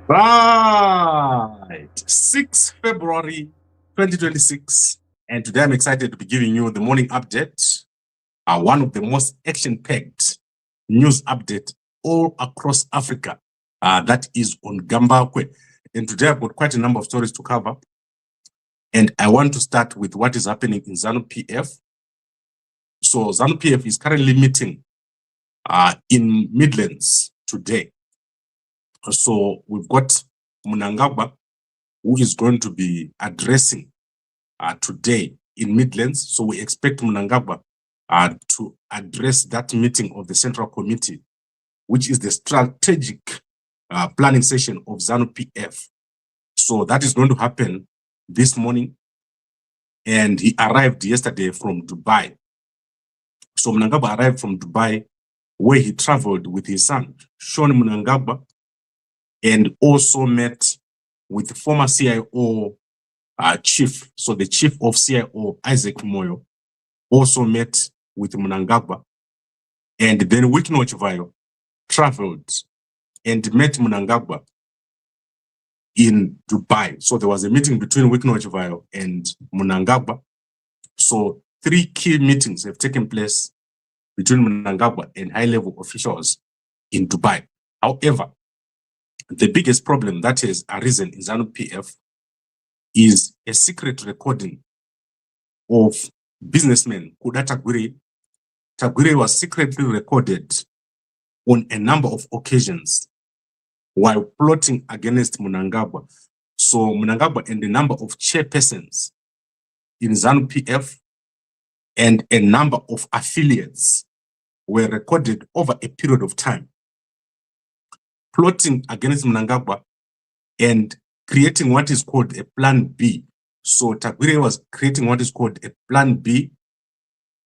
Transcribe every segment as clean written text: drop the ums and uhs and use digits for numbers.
Right, 6 February 2026, and today I'm excited to be giving you the morning update, one of the most action-packed news update all across Africa, that is on Gambakwe. And today I've got quite a number of stories to cover, and I want to start with what is happening in Zanu PF. So Zanu PF is currently meeting in Midlands today. So we've got Mnangagwa, who is going to be addressing today in Midlands. So we expect Mnangagwa to address that meeting of the Central Committee, which is the strategic planning session of Zanu PF. So that is going to happen this morning. And he arrived yesterday from Dubai. So Mnangagwa arrived from Dubai, where he traveled with his son, Sean Mnangagwa, and also met with the former CIO chief. So the chief of CIO, Isaac Moyo, also met with Mnangagwa. And then Wikino traveled and met Mnangagwa in Dubai. So there was a meeting between Wikino and Mnangagwa. So 3 key meetings have taken place between Mnangagwa and high-level officials in Dubai. However, the biggest problem that has arisen in Zanu PF is a secret recording of businessman Kuda Tagwirei. Tagwirei was secretly recorded on a number of occasions while plotting against Mnangagwa. So Mnangagwa and a number of chairpersons in Zanu PF and a number of affiliates were recorded over a period of time, plotting against Mnangagwa and creating what is called a plan B. So Tagwirei was creating what is called a plan B,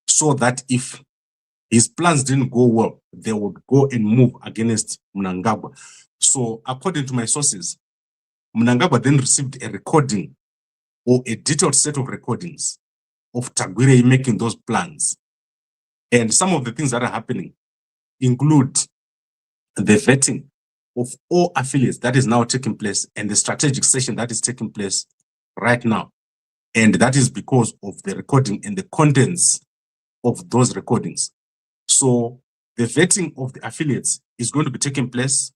so that if his plans didn't go well, they would go and move against Mnangagwa. So according to my sources, Mnangagwa then received a recording or a detailed set of recordings of Tagwirei making those plans. And some of the things that are happening include the vetting of all affiliates that is now taking place and the strategic session that is taking place right now. And that is because of the recording and the contents of those recordings. So the vetting of the affiliates is going to be taking place,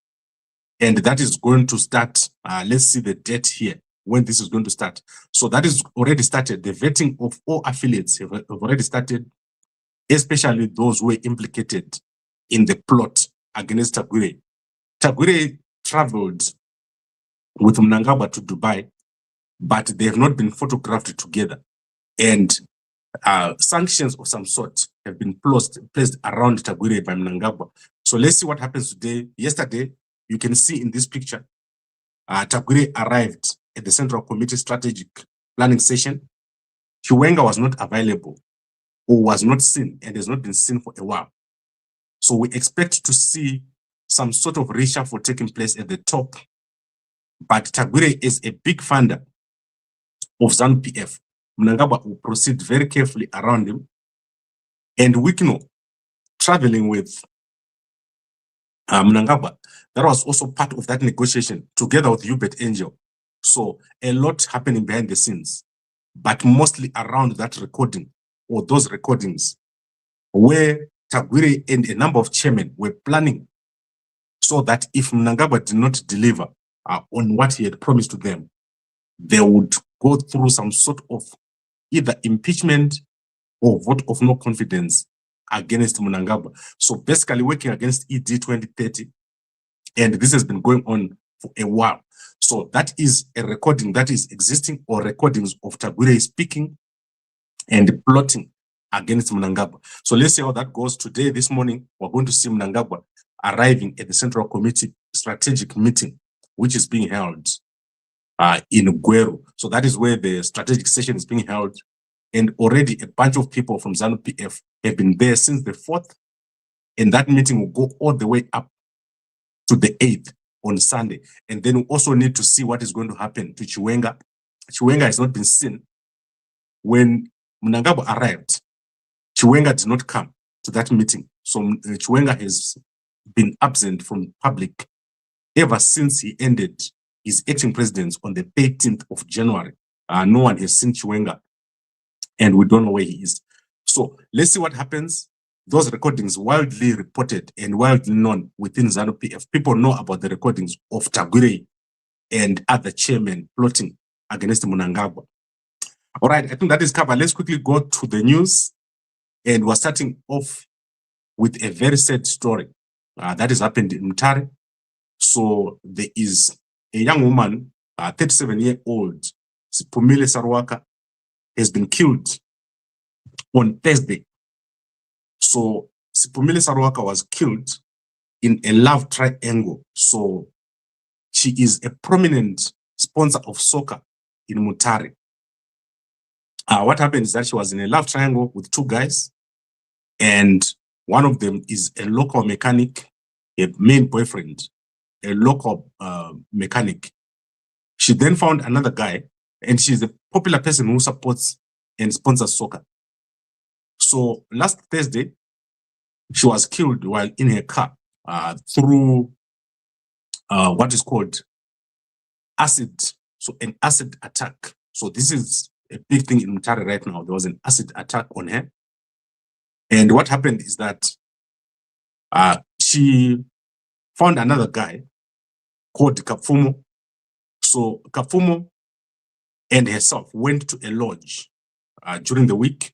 and that is going to start. Let's see the date here when this is going to start. So that is already started. The vetting of all affiliates have already started, especially those who were implicated in the plot against Tagwirei. Tagwirei traveled with Mnangagwa to Dubai, but they have not been photographed together. And sanctions of some sort have been placed around Tagwirei by Mnangagwa. So let's see what happens today. Yesterday, you can see in this picture, Tagwirei arrived at the Central Committee Strategic Planning Session. Chiwenga was not available or was not seen and has not been seen for a while. So we expect to see some sort of reshuffle taking place at the top. But Tagwirei is a big funder of Zanu PF. Mnangagwa will proceed very carefully around him. And Wikino, traveling with Mnangagwa, that was also part of that negotiation together with Hubert Angel. So a lot happening behind the scenes, but mostly around that recording or those recordings where Tagwirei and a number of chairmen were planning so that if Mnangagwa did not deliver on what he had promised to them, they would go through some sort of either impeachment or vote of no confidence against Mnangagwa. So basically working against ED 2030. And this has been going on for a while. So that is a recording that is existing, or recordings of Tagwirei speaking and plotting against Mnangagwa. So let's see how that goes today. This morning, we're going to see Mnangagwa arriving at the Central Committee strategic meeting, which is being held in Gweru. So that is where the strategic session is being held. And already a bunch of people from Zanu PF have been there since the 4th. And that meeting will go all the way up to the 8th on Sunday. And then we also need to see what is going to happen to Chiwenga. Chiwenga has not been seen. When Mnangagwa arrived, Chiwenga did not come to that meeting. So Chiwenga has been absent from public ever since he ended his acting presidency on the 13th of January. No one has seen Chiwenga, and we don't know where he is. So let's see what happens. Those recordings widely reported and widely known within Zanu PF. People know about the recordings of Tagwirei and other chairmen plotting against Mnangagwa. All right, I think that is covered. Let's quickly go to the news. And we're starting off with a very sad story that has happened in Mutare. So there is a young woman, 37-year-old, Sipumile Sarwaka, has been killed on Thursday. So Sipumile Sarwaka was killed in a love triangle. So she is a prominent sponsor of soccer in Mutare. What happened is that she was in a love triangle with two guys, and one of them is a local mechanic, a main boyfriend, a local mechanic. She then found another guy, and she's a popular person who supports and sponsors soccer. So last Thursday, she was killed while in her car through what is called acid. So an acid attack. So this is a big thing in Mutare right now. There was an acid attack on her. And what happened is that she found another guy called Kapfumo. So Kapfumo and herself went to a lodge during the week.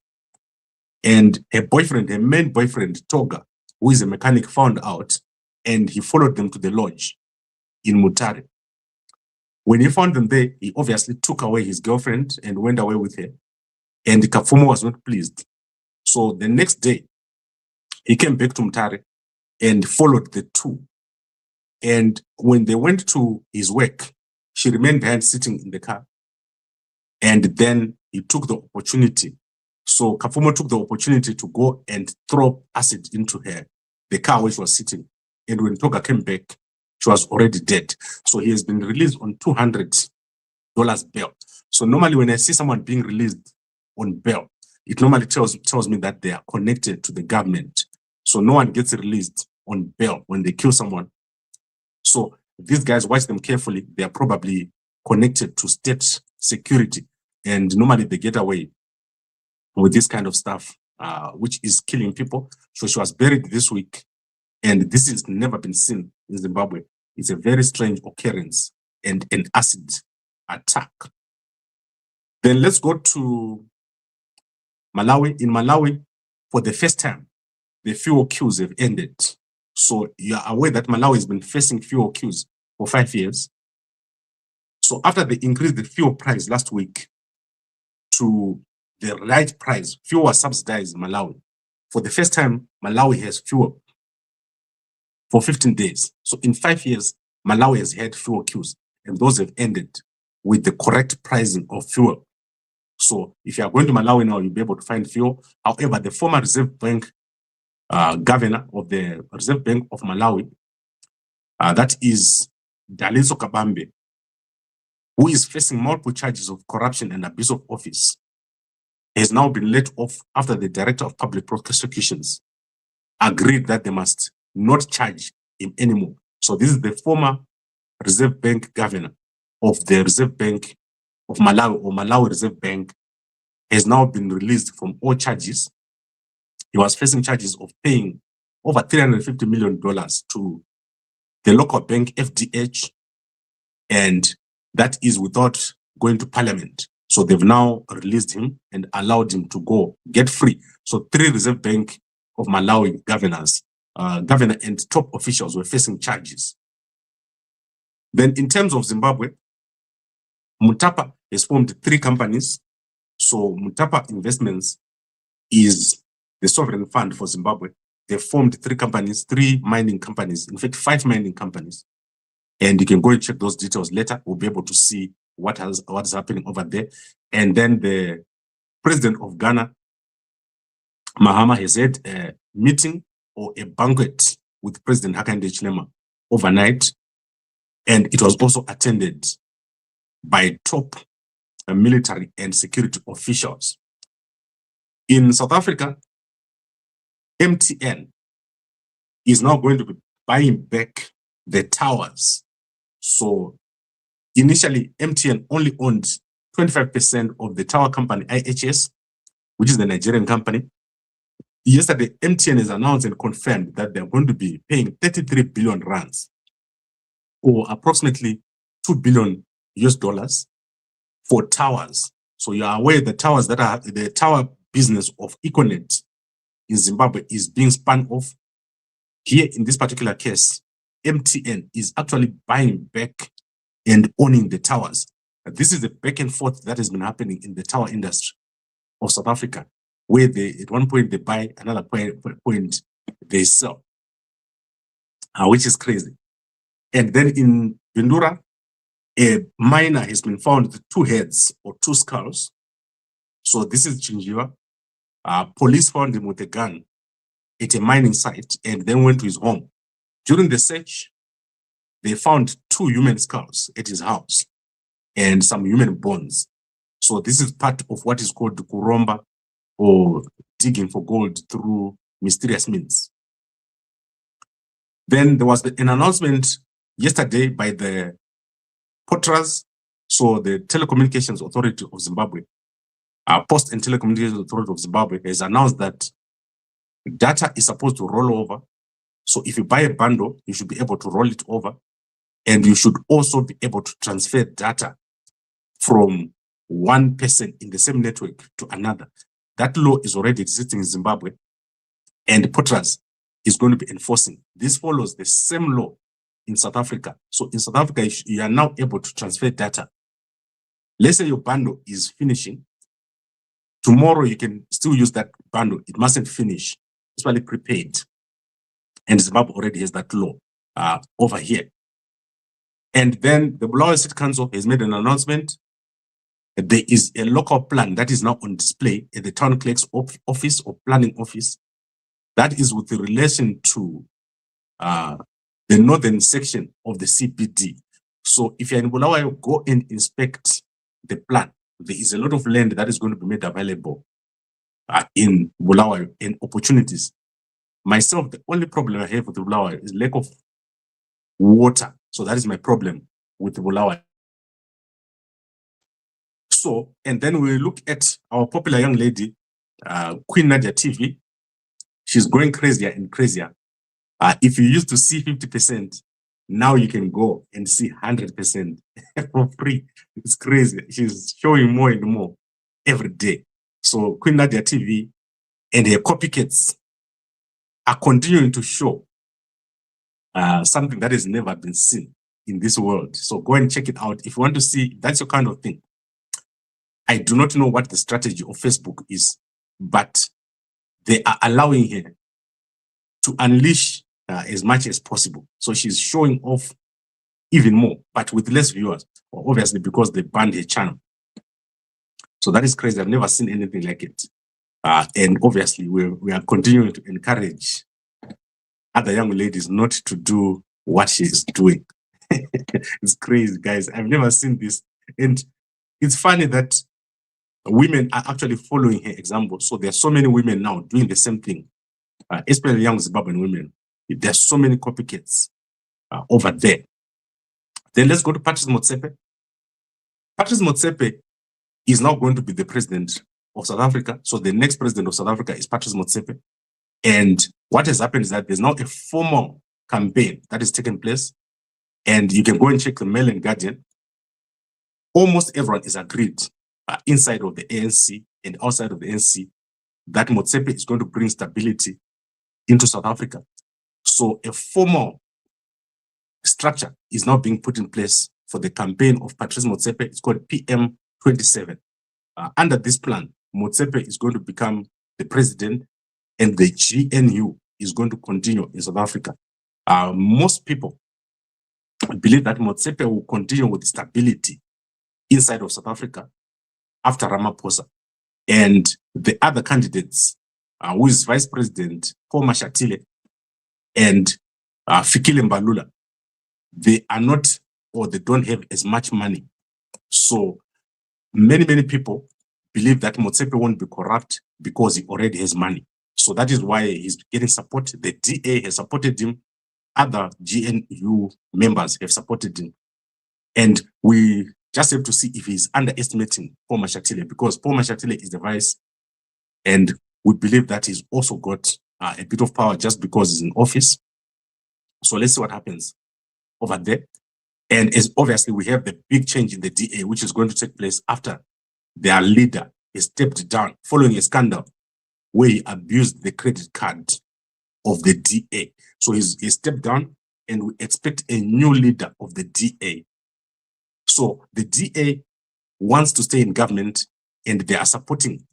And her boyfriend, her main boyfriend, Toga, who is a mechanic, found out, and he followed them to the lodge in Mutare. When he found them there, he obviously took away his girlfriend and went away with her. And Kapfumo was not pleased. So the next day, he came back to Mutare and followed the two. And when they went to his work, she remained behind sitting in the car. And then he took the opportunity. So Kapfumo took the opportunity to go and throw acid into the car where she was sitting. And when Toga came back, she was already dead. So he has been released on $200 bail. So normally when I see someone being released on bail, it normally tells me that they are connected to the government. So no one gets released on bail when they kill someone. So these guys, watch them carefully. They are probably connected to state security. And normally they get away with this kind of stuff, which is killing people. So she was buried this week. And this has never been seen in Zimbabwe. It's a very strange occurrence and an acid attack. Then let's go to Malawi. In Malawi, for the first time, the fuel queues have ended. So you are aware that Malawi has been facing fuel queues for 5 years. So after they increased the fuel price last week to the right price, fuel was subsidized in Malawi. For the first time, Malawi has fuel for 15 days. So in 5 years, Malawi has had fuel queues, and those have ended with the correct pricing of fuel. So if you are going to Malawi now, you'll be able to find fuel. However, the former Reserve Bank governor of the Reserve Bank of Malawi, that is Daliso Kabambe, who is facing multiple charges of corruption and abuse of office, has now been let off after the Director of Public Prosecutions agreed that they must not charge him anymore. So this is the former Reserve Bank governor of the Reserve Bank of Malawi, or Malawi Reserve Bank, has now been released from all charges. He was facing charges of paying over $350 million to the local bank FDH, and that is without going to parliament. So they've now released him and allowed him to go get free. So 3 Reserve Bank of Malawi governors, governor and top officials were facing charges. Then in terms of Zimbabwe, Mutapa has formed 3 companies. So Mutapa Investments is the sovereign fund for Zimbabwe. They formed 3 companies, 3 mining companies, in fact, 5 mining companies. And you can go and check those details later. We'll be able to see what is happening over there. And then the president of Ghana, Mahama, has had a meeting or a banquet with President Hakainde Hichilema overnight. And it was also attended by top military and security officials. In South Africa, MTN is now going to be buying back the towers So initially, MTN only owned 25% of the tower company IHS, which is the Nigerian company. Yesterday, MTN has announced and confirmed that they're going to be paying 33 billion rands, or approximately $2 billion for towers. So you are aware the towers that are the tower business of Econet in Zimbabwe is being spun off. Here in this particular case, MTN is actually buying back and owning the towers. This is the back and forth that has been happening in the tower industry of South Africa, where they, at one point they buy, another point they sell, which is crazy. And then in Bindura, a miner has been found with 2 heads or 2 skulls. So this is Chinjiva. Police found him with a gun at a mining site and then went to his home. During the search, they found 2 human skulls at his house and some human bones. So this is part of what is called kuromba, or digging for gold through mysterious means. Then there was an announcement yesterday by the POTRAZ, so the Telecommunications Authority of Zimbabwe, Post and Telecommunications Authority of Zimbabwe has announced that data is supposed to roll over. So if you buy a bundle, you should be able to roll it over, and you should also be able to transfer data from one person in the same network to another. That law is already existing in Zimbabwe, and POTRAZ is going to be enforcing. This follows the same law in South Africa. So in South Africa, you are now able to transfer data. Let's say your bundle is finishing. Tomorrow, you can still use that bundle. It mustn't finish, especially prepaid. And Zimbabwe already has that law over here. And then the Malawi City Council has made an announcement. There is a local plan that is now on display at the town clerk's office or planning office. That is with relation to the northern section of the CBD. So if you're in Bulawayo, go and inspect the plan. There is a lot of land that is going to be made available in Bulawayo and opportunities. Myself, the only problem I have with Bulawayo is lack of water. So that is my problem with Bulawayo. So, and then we look at our popular young lady, Queen Nadia TV. She's going crazier and crazier. If you used to see 50%, now you can go and see 100% for free. It's crazy. She's showing more and more every day. So Queen Nadia TV and her copycats are continuing to show something that has never been seen in this world. So go and check it out. If you want to see, that's your kind of thing. I do not know what the strategy of Facebook is, but they are allowing her to unleash as much as possible. So she's showing off even more, but with less viewers, obviously because they banned her channel. So that is crazy. I've never seen anything like it. And obviously we are continuing to encourage other young ladies not to do what she is doing. It's crazy, guys. I've never seen this. And it's funny that women are actually following her example. So there are so many women now doing the same thing, especially young Zimbabwean women. There are so many copycats over there. Then let's go to Patrice Motsepe. Patrice Motsepe is now going to be the president of South Africa. So the next president of South Africa is Patrice Motsepe. And what has happened is that there's now a formal campaign that is taking place. And you can go and check the Mail and Guardian. Almost everyone is agreed inside of the ANC and outside of the ANC that Motsepe is going to bring stability into South Africa. So a formal structure is now being put in place for the campaign of Patrice Motsepe. It's called PM27. Under this plan, Motsepe is going to become the president and the GNU is going to continue in South Africa. Most people believe that Motsepe will continue with stability inside of South Africa after Ramaphosa. And the other candidates, who is Vice President Paul Mashatile and Fikile Mbalula, they are not, or they don't have as much money. So many people believe that Motsepe won't be corrupt because he already has money. So that is why he's getting support. The DA has supported him. Other GNU members have supported him. And we just have to see if he's underestimating Paul Mashatile, because Paul Mashatile is the vice, and we believe that he's also got a bit of power just because he's in office. So let's see what happens over there. And as obviously we have the big change in the DA, which is going to take place after their leader has stepped down following a scandal where he abused the credit card of the DA. So he stepped down, and we expect a new leader of the DA. So the DA wants to stay in government, and they are supporting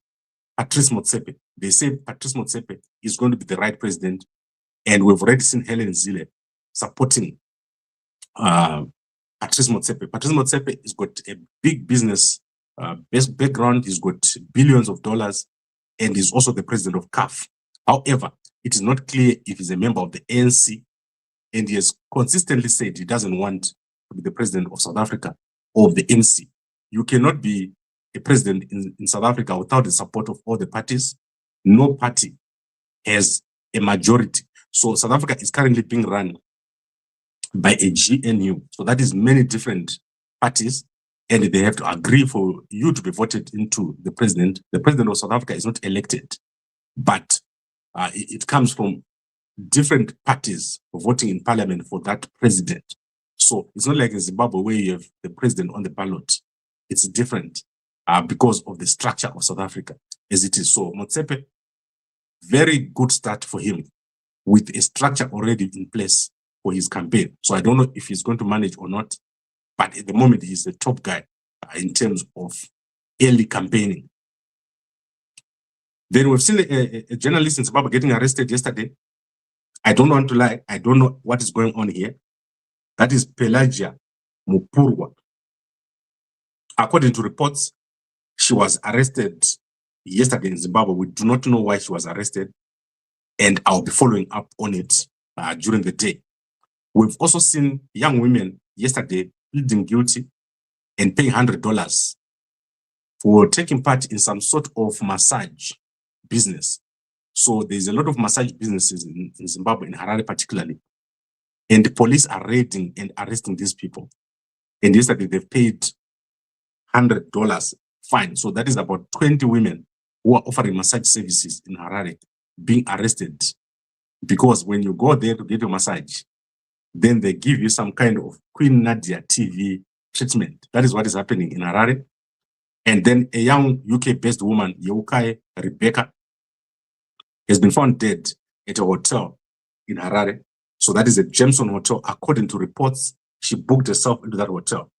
Patrice Motsepe. They say Patrice Motsepe is going to be the right president, and we've already seen Helen Zille supporting Patrice Motsepe. Patrice Motsepe has got a big business background. He's got billions of dollars, and he's also the president of CAF. However, it is not clear if he's a member of the ANC, and he has consistently said he doesn't want to be the president of South Africa or of the ANC. You cannot be a president in South Africa without the support of all the parties. No party has a majority. So South Africa is currently being run by a GNU. So that is many different parties, and they have to agree for you to be voted into the president. The president of South Africa is not elected, but it comes from different parties voting in parliament for that president. So it's not like in Zimbabwe where you have the president on the ballot. It's different because of the structure of South Africa as it is. So Motsepe, very good start for him with a structure already in place for his campaign. So I don't know if he's going to manage or not, but at the moment he's the top guy in terms of early campaigning. Then we've seen a journalist in Zimbabwe getting arrested yesterday. I don't want to lie. I don't know what is going on here. That is Pelagia Mupurwa. According to reports, she was arrested yesterday in Zimbabwe. We do not know why she was arrested, and I'll be following up on it during the day. We've also seen young women yesterday pleading guilty and paying $100 for taking part in some sort of massage business. So there's a lot of massage businesses in Zimbabwe, in Harare particularly, and the police are raiding and arresting these people. And yesterday they've paid $100 fine. So that is about 20 women who are offering massage services in Harare being arrested, because when you go there to get a massage, then they give you some kind of Queen Nadia TV treatment. That is what is happening in Harare. And then a young UK-based woman, Yeukai Rebecca, has been found dead at a hotel in Harare. So that is a Jameson hotel. According to reports, she booked herself into that hotel,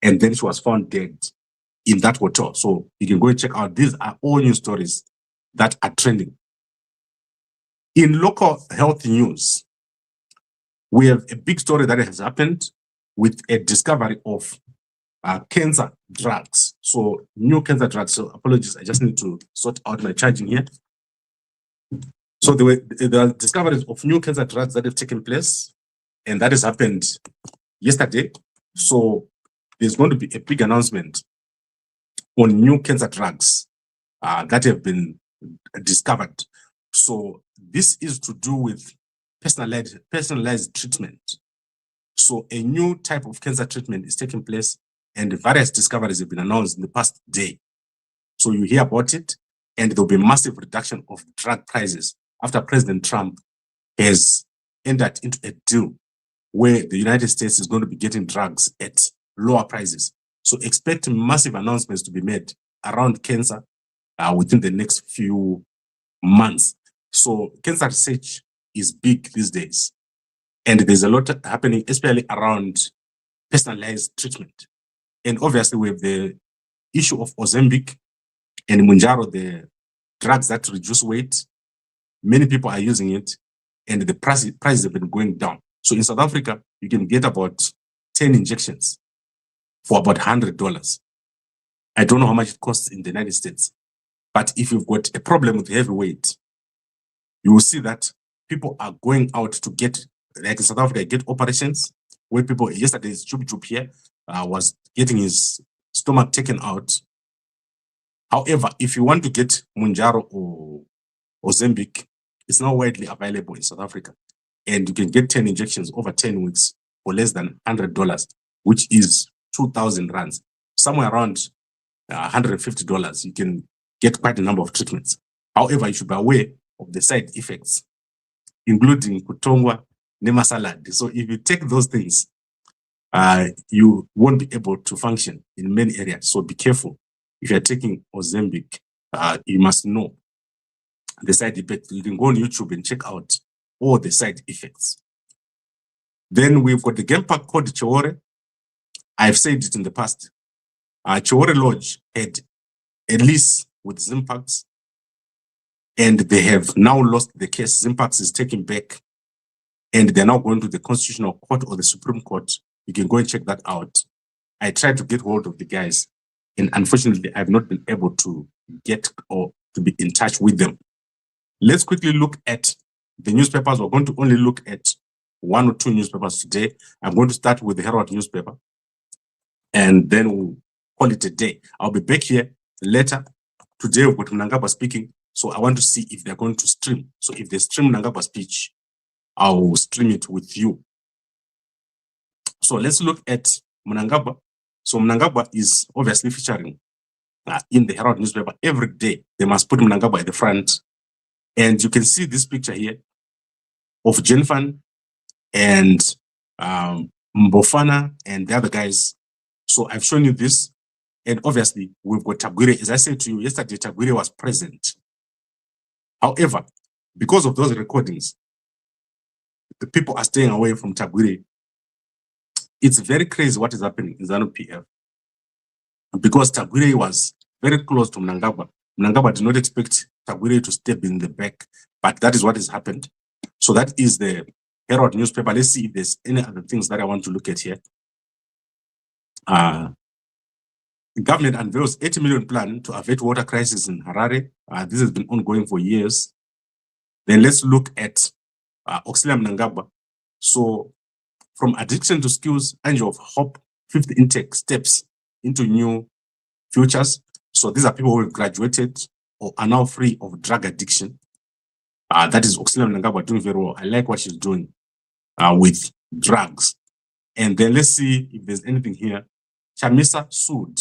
and then she was found dead in that hotel. So you can go and check out. These are all news stories that are trending. In local health news, we have a big story that has happened with a discovery of cancer drugs. So new cancer drugs. So apologies, I just need to sort out my charging here. So there are discoveries of new cancer drugs that have taken place, and that has happened yesterday. So there's going to be a big announcement on new cancer drugs that have been discovered. So this is to do with personalized treatment. So a new type of cancer treatment is taking place, and various discoveries have been announced in the past day. So you hear about it, and there'll be a massive reduction of drug prices after President Trump has entered into a deal where the United States is going to be getting drugs at lower prices. So expect massive announcements to be made around cancer within the next few months. So cancer research is big these days, and there's a lot happening, especially around personalized treatment. And obviously we have the issue of Ozempic and Mounjaro, the drugs that reduce weight. Many people are using it, and the prices have been going down. So in South Africa, you can get about 10 injections for about $100. I don't know how much it costs in the United States, but if you've got a problem with heavy weight, you will see that people are going out to get, like in South Africa, get operations where people, yesterday's Chup here was getting his stomach taken out. However, if you want to get Mounjaro or Ozempic, it's now widely available in South Africa, and you can get 10 injections over 10 weeks for less than $100. which is 2,000 rands, somewhere around $150. You can get quite a number of treatments. However, you should be aware of the side effects, including kutongwa, nema salad. So if you take those things, you won't be able to function in many areas. So be careful. If you're taking Ozempic, you must know the side effects. You can go on YouTube and check out all the side effects. Then we've got the game park called Chowore. I've said it in the past. Chowore Lodge had a lease with Zimpax, and they have now lost the case. Zimpax is taken back, and they're now going to the Constitutional Court or the Supreme Court. You can go and check that out. I tried to get hold of the guys, and unfortunately, I've not been able to get or to be in touch with them. Let's quickly look at the newspapers. We're going to only look at one or two newspapers today. I'm going to start with the Herald newspaper, and then we'll call it a day. I'll be back here later. Today we've got Mnangagwa speaking, so I want to see if they're going to stream. So if they stream Mnangagwa's speech, I'll stream it with you. So let's look at Mnangagwa. So Mnangagwa is obviously featuring in the Herald newspaper every day. They must put Mnangagwa at the front. And you can see this picture here of Jenfan and Mbofana and the other guys. So I've shown you this. And obviously, we've got Tagwirei. As I said to you yesterday, Tagwirei was present. However, because of those recordings, the people are staying away from Tagwirei. It's very crazy what is happening in Zanu PF. Because Tagwirei was very close to Mnangagwa. Mnangagwa did not expect Tagwirei to step in the back, but that is what has happened. So that is the Herald newspaper. Let's see if there's any other things that I want to look at here. The government unveils 80 million plan to avert water crisis in Harare. This has been ongoing for years. Then let's look at Auxilia Mnangagwa. So from addiction to skills, angel of hope, 5th intake steps into new futures. So these are people who have graduated or are now free of drug addiction. That is Auxilia Mnangagwa doing very well. I like what she's doing with drugs. And then let's see if there's anything here. Chamisa sued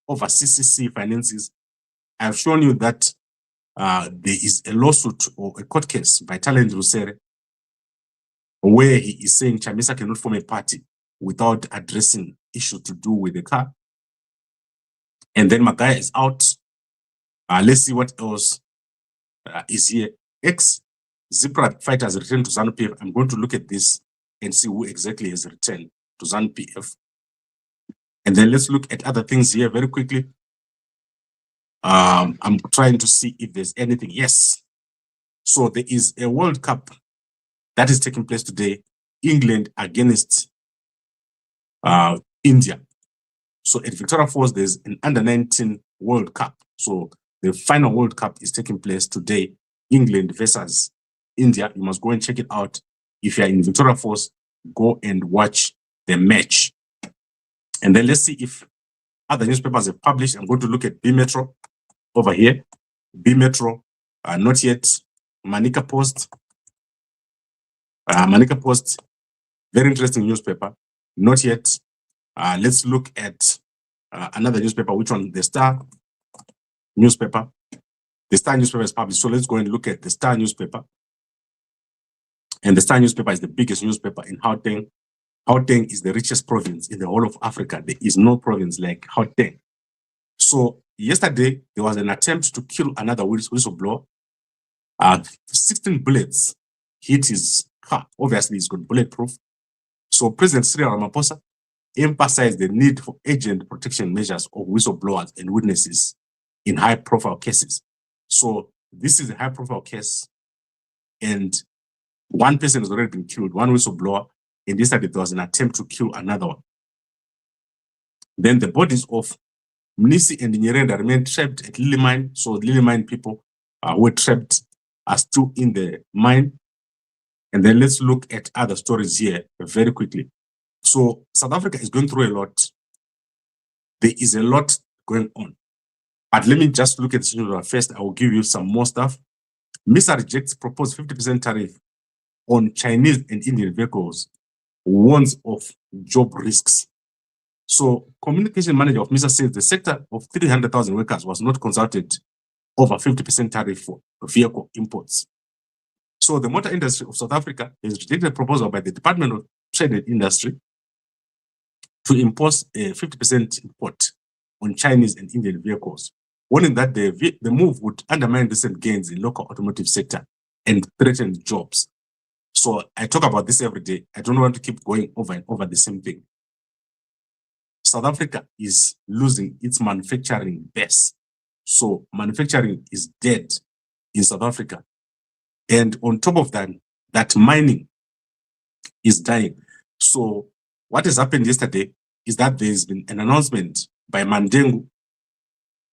over CCC finances. I've shown you that there is a lawsuit or a court case by Talent Rusere where he is saying Chamisa cannot form a party without addressing issues to do with the car. And then Magaya is out. Let's see what else is here. Ex-Zipra fighters returned to Zanu PF. I'm going to look at this and see who exactly has returned to Zanu PF. And then let's look at other things here very quickly. I'm trying to see if there's anything. Yes. So there is a World Cup that is taking place today. England against India. So at Victoria Falls, there's an under-19 World Cup. So the final World Cup is taking place today. England versus India. You must go and check it out. If you're in Victoria Falls, go and watch the match. And then let's see if other newspapers have published. I'm going to look at B Metro over here. B Metro, not yet. Manica Post. Manica Post, very interesting newspaper. Not yet. Let's look at another newspaper. Which one? The Star newspaper. The Star newspaper is published. So let's go and look at the Star newspaper. And the Star newspaper is the biggest newspaper in Gauteng. Gauteng is the richest province in the whole of Africa. There is no province like Gauteng. So yesterday, there was an attempt to kill another whistleblower. 16 bullets hit his car. Obviously, he's got bulletproof. So President Cyril Ramaphosa emphasized the need for agent protection measures of whistleblowers and witnesses in high-profile cases. So this is a high-profile case, and one person has already been killed, one whistleblower, and yesterday there was an attempt to kill another one. Then the bodies of Mnisi and Nyerenda remain trapped at Lily Mine. So Lily Mine people who were trapped are still in the mine. And then let's look at other stories here very quickly. So South Africa is going through a lot. There is a lot going on. But let me just look at this news first. I will give you some more stuff. MISA rejects proposed 50% tariff on Chinese and Indian vehicles, warns of job risks. So communication manager of MISA says the sector of 300,000 workers was not consulted over 50% tariff for vehicle imports. So the motor industry of South Africa has rejected a proposal by the Department of Trade and Industry to impose a 50% import on Chinese and Indian vehicles, warning that the move would undermine recent gains in local automotive sector and threaten jobs. So I talk about this every day. I don't want to keep going over and over the same thing. South Africa is losing its manufacturing base. So manufacturing is dead in South Africa. And on top of that, that mining is dying. So what has happened yesterday is that there's been an announcement by Mandengu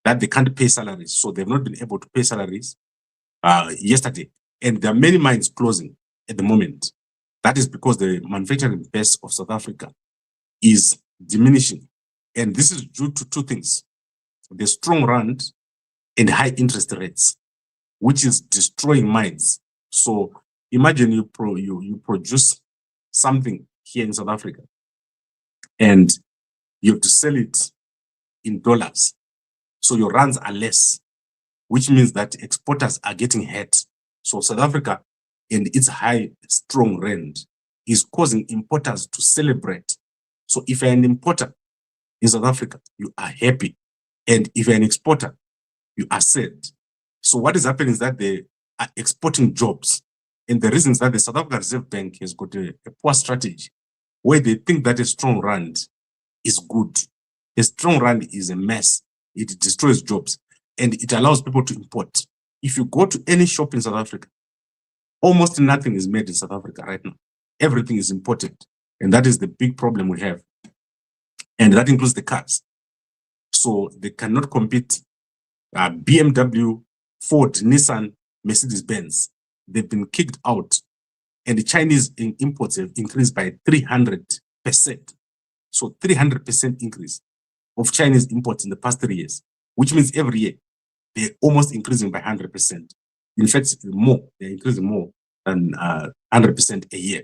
that they can't pay salaries. So they've not been able to pay salaries yesterday. And there are many mines closing at the moment. That is because the manufacturing base of South Africa is diminishing. And this is due to two things: the strong rand and high interest rates, which is destroying mines. So imagine you produce something here in South Africa and you have to sell it in dollars. So your rands are less, which means that exporters are getting hurt. So South Africa and its high, strong rand is causing importers to celebrate. So if you're an importer in South Africa, you are happy. And if you're an exporter, you are sad. So what is happening is that they are exporting jobs. And the reason is that the South African Reserve Bank has got a poor strategy where they think that a strong rand is good. A strong rand is a mess. It destroys jobs and it allows people to import. If you go to any shop in South Africa, almost nothing is made in South Africa right now. Everything is imported. And that is the big problem we have. And that includes the cars. So they cannot compete. BMW, Ford, Nissan, Mercedes-Benz, they've been kicked out. And the Chinese imports have increased by 300%. So 300% increase of Chinese imports in the past 3 years, which means every year they're almost increasing by 100%. In fact, more, they're increasing more than 100% a year.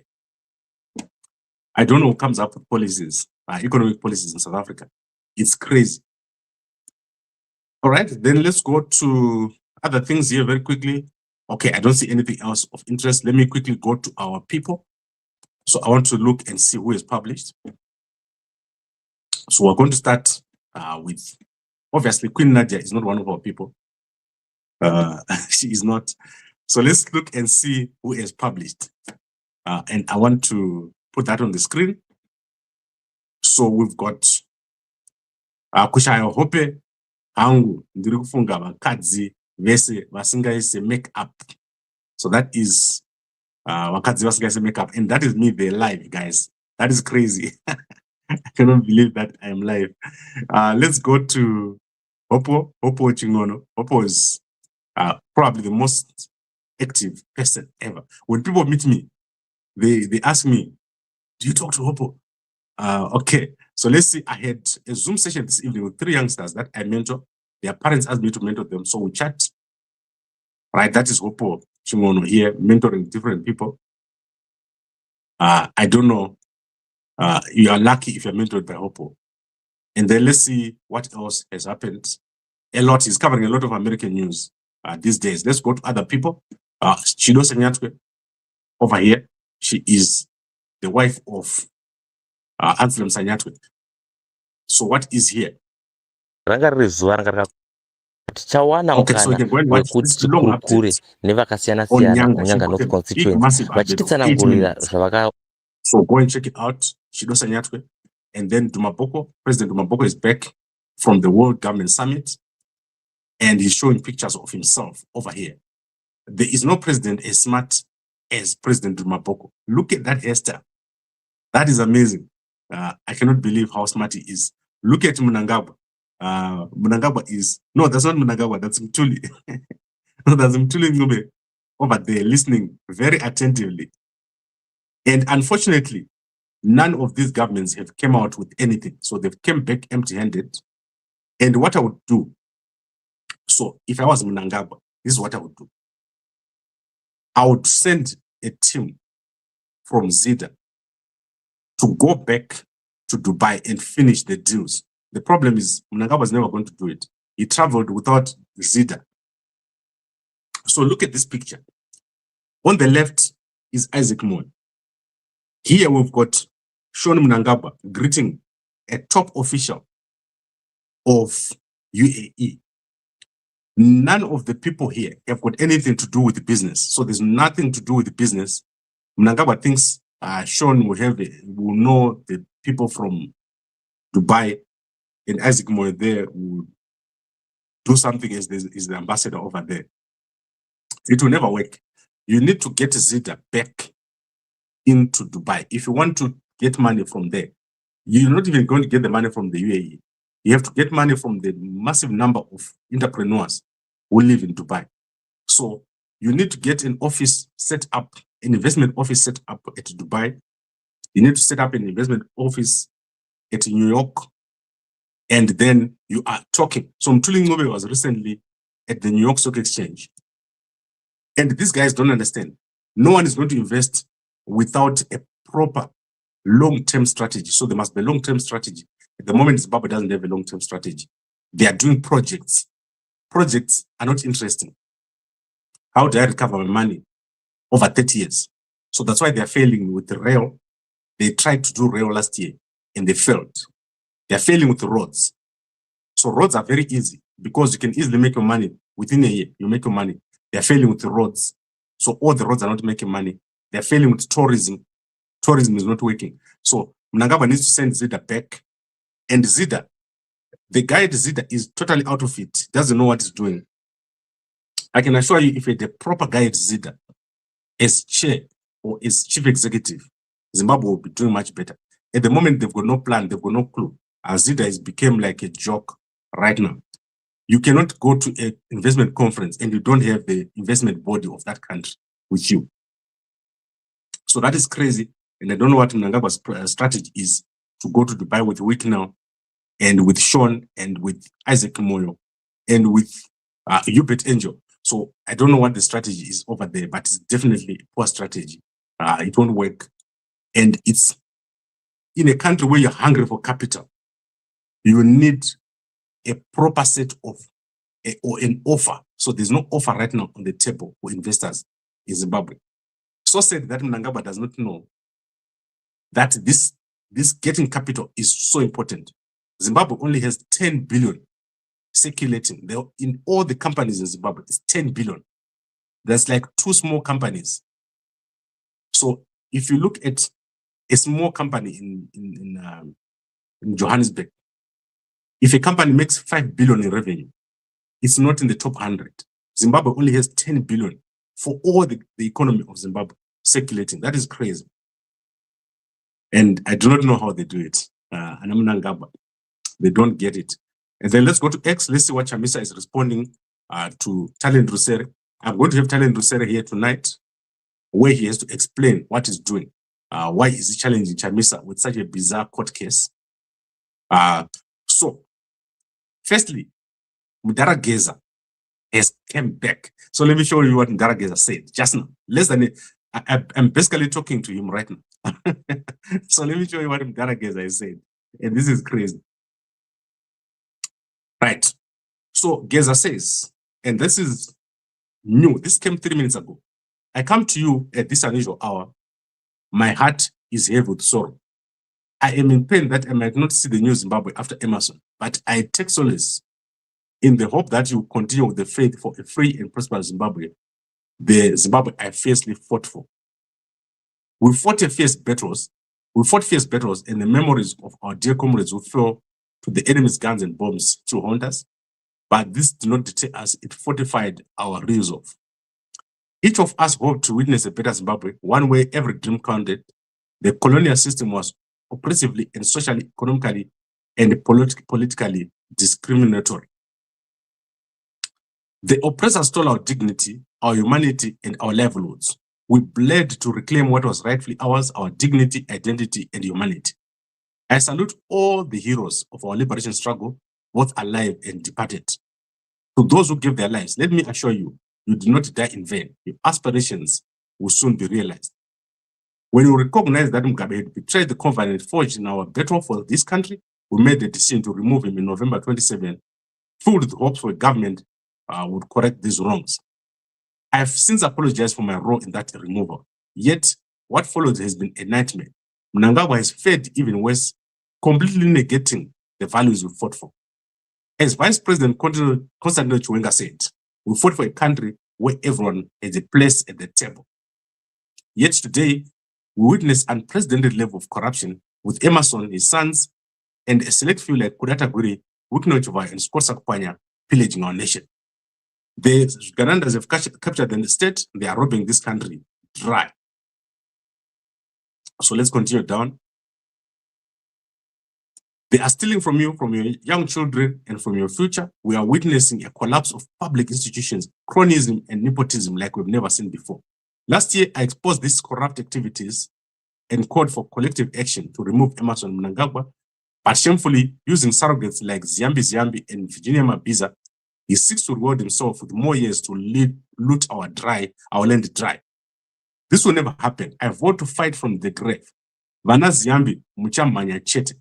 I don't know who comes up with policies, economic policies in South Africa. It's crazy. All right, then let's go to other things here very quickly. Okay, I don't see anything else of interest. Let me quickly go to our people. So I want to look and see who is published. So we're going to start with, obviously, Queen Nadia is not one of our people. She is not. So let's look and see who is published. And I want to put that on the screen. So we've got Kushaya Hope, Hangu, Ndirifunga, Wakadzi, Vese, Vasingaise, Make Up. So that is Wakadzi, Vasingaise, Make Up. And that is me there live, guys. That is crazy. I cannot believe that I am live. Let's go to Hopo Chingono. Hopo is probably the most active person ever. When people meet me, they ask me, do you talk to Hopo? Okay, so let's see. I had a Zoom session this evening with 3 youngsters that I mentor. Their parents asked me to mentor them, so we chat. Right, that is Hopo Chingono here, mentoring different people. I don't know. You are lucky if you're mentored by Hopo. And then let's see what else has happened. A lot. He's covering a lot of American news these days. Let's go to other people. Chido Sanyatwe over here. She is the wife of Anselm Sanyatwe. So what is here? Okay, so you can go and watch this long update on Nyanga, big, massive update. So go and check it out. Chido Sanyatwe. And then Dumaboko, President Dumaboko is back from the World Government Summit. And he's showing pictures of himself over here. There is no president as smart as President Dumaboko. Look at that hairstyle. That is amazing. I cannot believe how smart he is. Look at Mnangagwa. Mnangagwa is, no, that's not Mnangagwa, that's Mtuli. No, that's Mtuli Ngube over there listening very attentively. And unfortunately, none of these governments have come out with anything. So they've come back empty-handed. And what I would do, so if I was Mnangagwa, this is what I would do. I would send a team from ZIDA to go back to Dubai and finish the deals. The problem is Mnangagwa was never going to do it. He traveled without Zida. So look at this picture. On the left is Isaac Moy. Here we've got Sean Mnangagwa greeting a top official of UAE. None of the people here have got anything to do with the business. So there's nothing to do with the business. Mnangagwa thinks Sean will know the people from Dubai, and Isaac Moy there will do something as the ambassador over there. It will never work. You need to get Zida back into Dubai. If you want to get money from there, you're not even going to get the money from the UAE. You have to get money from the massive number of entrepreneurs who live in Dubai. So you need to get an office set up, an investment office set up at Dubai. You need to set up an investment office at New York. And then you are talking. So Mtuli Ngube was recently at the New York Stock Exchange. And these guys don't understand. No one is going to invest without a proper long-term strategy. So there must be a long-term strategy. At the moment, Zimbabwe doesn't have a long-term strategy. They are doing projects. Projects are not interesting. How do I recover my money over 30 years? So that's why they are failing with the rail. They tried to do rail last year and they failed. They are failing with the roads. So roads are very easy because you can easily make your money within a year. You make your money. They are failing with the roads. So all the roads are not making money. They are failing with tourism. Tourism is not working. So Mnangagwa needs to send Zida back. And Zida, the guy at Zida is totally out of it. Doesn't know what he's doing. I can assure you, if you had a proper guy at Zida as chair or as chief executive, Zimbabwe will be doing much better. At the moment, they've got no plan. They've got no clue. Zida has become like a joke right now. You cannot go to an investment conference and you don't have the investment body of that country with you. So that is crazy. And I don't know what Mnangagwa's strategy is to go to Dubai with Wick now and with Sean and with Isaac Moyo and with Hubert Angel. So I don't know what the strategy is over there, but it's definitely a poor strategy. It won't work. And it's in a country where you're hungry for capital, you need a proper set of or an offer. So there's no offer right now on the table for investors in Zimbabwe. So said that Mnangagwa does not know that this getting capital is so important. Zimbabwe only has 10 billion circulating. In all the companies in Zimbabwe, it's 10 billion. That's like 2 small companies. So if you look at a small company in Johannesburg, if a company makes 5 billion in revenue, it's not in the top 100. Zimbabwe only has 10 billion for all the economy of Zimbabwe circulating. That is crazy. And I do not know how they do it. And Mnangagwa, they don't get it. And then let's go to X. Let's see what Chamisa is responding to Talent Rusere. I'm going to have Talent Rusere here tonight, where he has to explain what he's doing. Why is he challenging Chamisa with such a bizarre court case? So, firstly, Mnangagwa has come back. So let me show you what Mnangagwa said just now. I'm basically talking to him right now. So let me show you what Mnangagwa said. And this is crazy. Right. So Geza says, and this is new. This came 3 minutes ago. I come to you at this unusual hour. My heart is heavy with sorrow. I am in pain that I might not see the new Zimbabwe after Emerson, but I take solace in the hope that you continue with the faith for a free and prosperous Zimbabwe, the Zimbabwe I fiercely fought for. We fought fierce battles, and the memories of our dear comrades who fell to the enemy's guns and bombs to haunt us, but this did not deter us, it fortified our resolve. Each of us hoped to witness a better Zimbabwe, one where every dream counted. The colonial system was oppressively and socially, economically, and politically discriminatory. The oppressors stole our dignity, our humanity, and our livelihoods. We bled to reclaim what was rightfully ours, our dignity, identity, and humanity. I salute all the heroes of our liberation struggle, both alive and departed. To those who gave their lives, let me assure you, you did not die in vain. Your aspirations will soon be realized. When we recognize that Mugabe had betrayed the covenant forged in our battle for this country, we made the decision to remove him in November 27, filled with hopes for a government would correct these wrongs. I have since apologized for my role in that removal. Yet, what followed has been a nightmare. Mnangagwa has fared even worse, completely negating the values we fought for. As Vice President Constantino Chiwenga said, we fought for a country where everyone has a place at the table. Yet today, we witness unprecedented level of corruption with Emerson, his sons, and a select few like Tagwirei, Chipandura and Sakupanya pillaging our nation. The Ugandans have captured the state. They are robbing this country dry. So let's continue down. They are stealing from you, from your young children, and from your future. We are witnessing a collapse of public institutions, cronyism, and nepotism like we've never seen before. Last year, I exposed these corrupt activities and called for collective action to remove Emerson Mnangagwa, but shamefully, using surrogates like Ziyambi and Virginia Mabiza, he seeks to reward himself with more years to loot our land dry. This will never happen. I vote to fight from the grave. Vana Ziyambi Muchamanya Chete.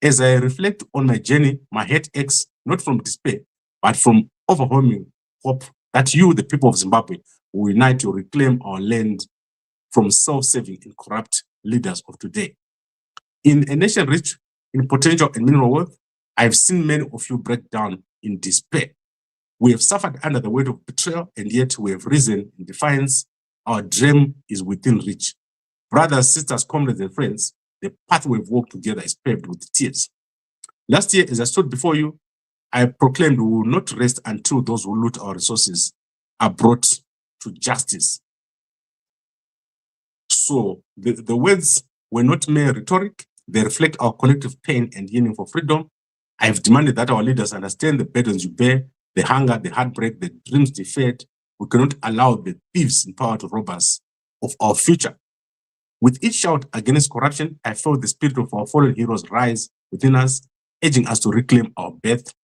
As I reflect on my journey, my head aches not from despair, but from overwhelming hope that you, the people of Zimbabwe, will unite to reclaim our land from self-serving and corrupt leaders of today. In a nation rich in potential and mineral wealth, I have seen many of you break down in despair. We have suffered under the weight of betrayal, and yet we have risen in defiance. Our dream is within reach. Brothers, sisters, comrades, and friends, the path we've walked together is paved with tears. Last year, as I stood before you, I proclaimed we will not rest until those who loot our resources are brought to justice. So the words were not mere rhetoric. They reflect our collective pain and yearning for freedom. I have demanded that our leaders understand the burdens you bear, the hunger, the heartbreak, the dreams deferred. We cannot allow the thieves in power to rob us of our future. With each shout against corruption, I felt the spirit of our fallen heroes rise within us, urging us to reclaim our birth.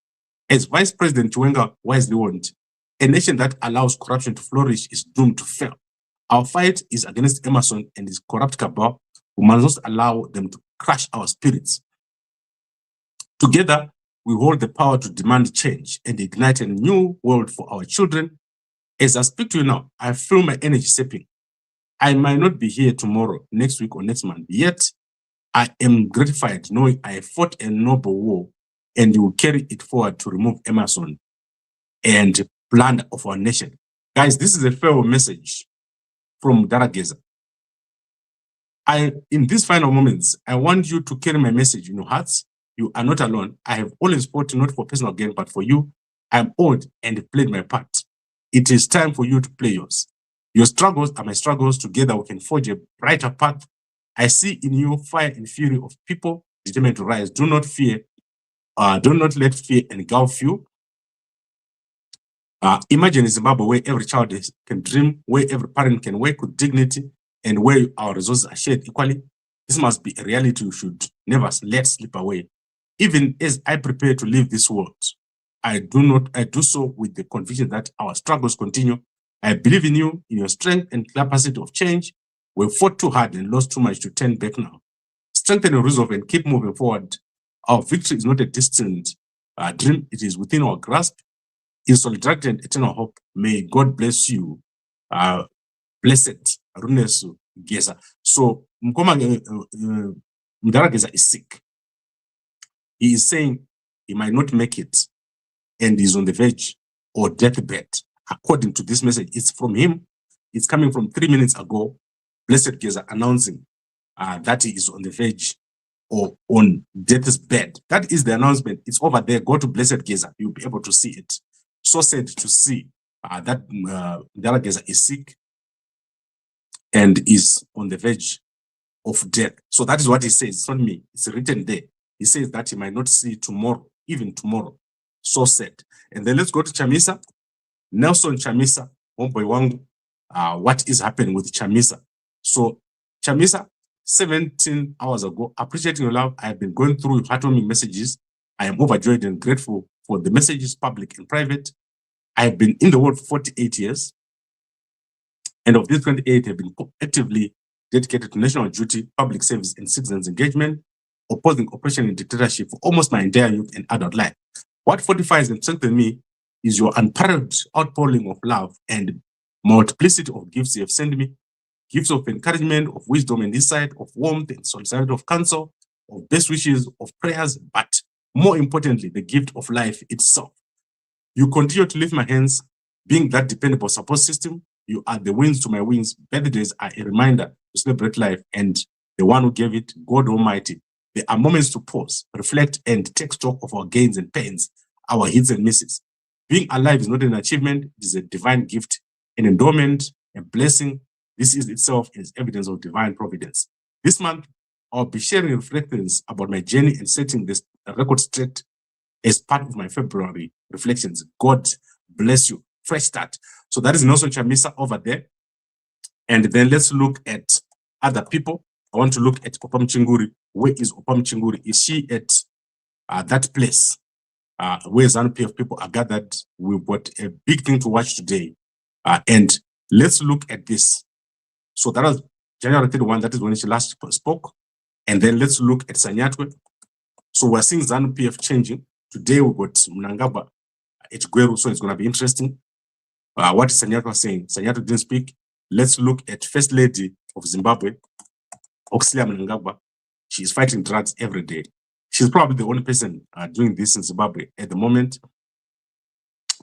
As Vice President Chiwenga wisely warned, a nation that allows corruption to flourish is doomed to fail. Our fight is against Emerson and his corrupt cabal, who must not allow them to crush our spirits. Together, we hold the power to demand change and ignite a new world for our children. As I speak to you now, I feel my energy sapping. I might not be here tomorrow, next week, or next month, yet I am gratified knowing I fought a noble war and you will carry it forward to remove Emerson and plunder of our nation. Guys, this is a farewell message from Darageza. In these final moments, I want you to carry my message in your hearts. You are not alone. I have always fought not for personal gain, but for you. I am old and played my part. It is time for you to play yours. Your struggles are my struggles. Together we can forge a brighter path. I see in you fire and fury of people determined to rise. Do not fear. Do not let fear engulf you. Imagine Zimbabwe where every child can dream, where every parent can work with dignity, and where our resources are shared equally. This must be a reality you should never let slip away. Even as I prepare to leave this world, I do so with the conviction that our struggles continue. I believe in you, in your strength and capacity of change. We fought too hard and lost too much to turn back now. Strengthen your resolve and keep moving forward. Our victory is not a distant dream. It is within our grasp. In solidarity and eternal hope, may God bless you. Blessed Runesu Geza. So Mkoma Mdarageza is sick. He is saying he might not make it and he's on the verge or deathbed. According to this message, it's from him. It's coming from 3 minutes ago. Blessed Geza announcing that he is on the verge or on death's bed. That is the announcement. It's over there. Go to Blessed Geza. You'll be able to see it. So sad to see that Mdala Geza is sick and is on the verge of death. So that is what he says. It's not me. It's written there. He says that he might not see tomorrow, even tomorrow. So sad. And then let's go to Chamisa. Nelson Chamisa, homeboy wangu, what is happening with Chamisa? So Chamisa, 17 hours ago, appreciating your love, I have been going through heartwarming messages. I am overjoyed and grateful for the messages, public and private. I have been in the world for 48 years. And of these 28, have been actively dedicated to national duty, public service, and citizens' engagement, opposing oppression and dictatorship for almost my entire youth and adult life. What fortifies and strengthens me is your unparalleled outpouring of love and multiplicity of gifts you have sent me, gifts of encouragement, of wisdom and insight, of warmth and solidarity, of counsel, of best wishes, of prayers, but more importantly, the gift of life itself. You continue to lift my hands, being that dependable support system. You are the wings to my wings. Birthdays are a reminder to celebrate life and the one who gave it, God Almighty. There are moments to pause, reflect, and take stock of our gains and pains, our hits and misses. Being alive is not an achievement, it is a divine gift, an endowment, a blessing. This is itself is evidence of divine providence. This month, I'll be sharing reflections about my journey and setting this record straight as part of my February reflections. God bless you. Fresh start. So that is Nelson Chamisa over there. And then let's look at other people. I want to look at Opam Chinguri. Where is Opam Chinguri? Is she at that place where Zanu PF people are gathered? We've got a big thing to watch today. And let's look at this. So that was January 31. That is when she last spoke. And then let's look at Sanyatwe. So we're seeing Zanu PF changing. Today we've got Mnangagwa at Gweru, so it's going to be interesting. What is Sanyatwe saying? Sanyatwe didn't speak. Let's look at First Lady of Zimbabwe, Oxley Mnangagwa. She is fighting drugs every day. She's probably the only person doing this in Zimbabwe at the moment,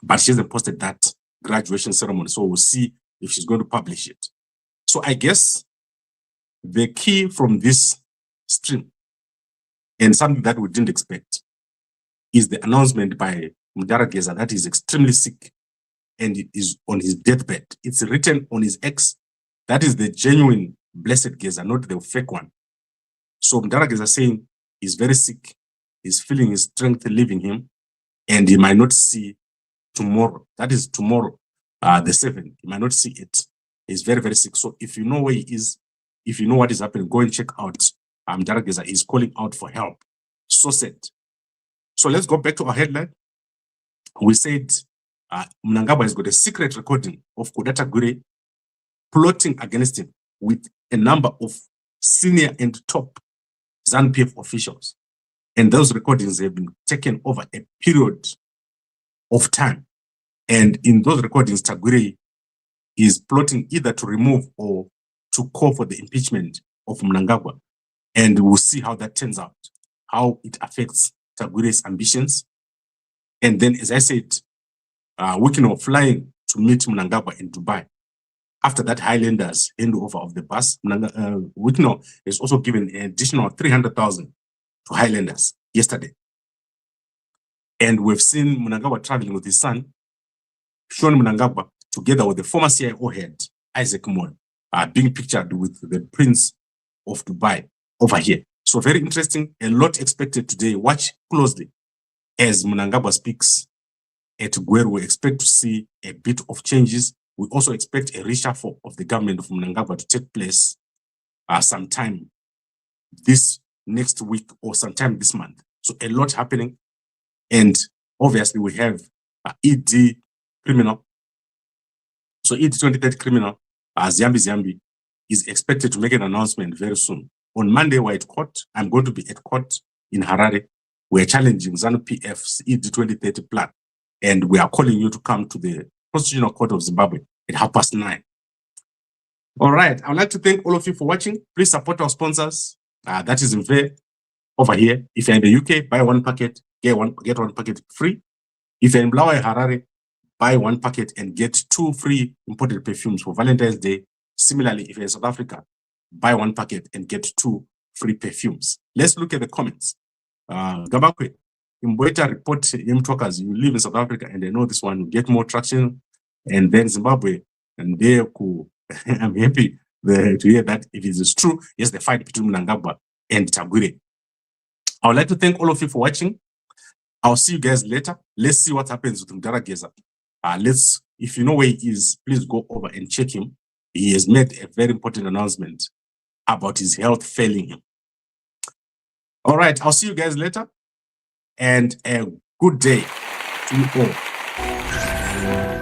but she hasn't posted that graduation ceremony, so we'll see if she's going to publish it. So I guess the key from this stream, and something that we didn't expect, is the announcement by Mnangagwa that he's extremely sick and it is on his deathbed. It's written on his X. That is the genuine blessed Geza, not the fake one. So Mnangagwa is saying he's very sick, he's feeling his strength leaving him, and he might not see tomorrow. That is tomorrow, the 7th. He might not see it. He's very, very sick. So if you know where he is, if you know what is happening, go and check out. Mnangagwa is calling out for help. So sad. So let's go back to our headline. We said Mnangagwa has got a secret recording of Tagwirei plotting against him with a number of senior and top Zanu PF officials. And those recordings have been taken over a period of time. And in those recordings, Tagwirei is plotting either to remove or to call for the impeachment of Mnangagwa. And we'll see how that turns out, how it affects Tagwirei's ambitions. And then, as I said, Wikino flying to meet Mnangagwa in Dubai. After that, Highlanders handover of the bus, Wikino has also given an additional 300,000 to Highlanders yesterday. And we've seen Mnangagwa traveling with his son, Sean Mnangagwa, together with the former CIO head, Isaac Moore, being pictured with the Prince of Dubai over here. So very interesting, a lot expected today. Watch closely as Mnangagwa speaks at Gweru. We expect to see a bit of changes. We also expect a reshuffle of the government of Mnangagwa to take place sometime this next week or sometime this month. So a lot happening. And obviously we have ED criminal. So ED 2030 criminal, Zambi is expected to make an announcement very soon. On Monday, we're at court. I'm going to be at court in Harare. We're challenging Zanu PF's ED 2030 plan. And we are calling you to come to the Constitutional Court of Zimbabwe at 9:30. All right. I would like to thank all of you for watching. Please support our sponsors. That is Mve over here. If you're in the UK, buy one packet, get one packet free. If you're in Malawi, Harare, buy one packet and get 2 free imported perfumes for Valentine's Day. Similarly, if you're in South Africa, buy one packet and get 2 free perfumes. Let's look at the comments. Gambakwe, in Boita report young talkers, you live in South Africa and they know this one will get more traction. And then Zimbabwe, and they cool. I'm happy to hear that if it is true, yes, the fight between Mnangagwa and Tagwirei. I would like to thank all of you for watching. I'll see you guys later. Let's see what happens with Mnangagwa. If you know where he is, please go over and check him. He has made a very important announcement about his health failing him. All right, I'll see you guys later. And a good day to you all.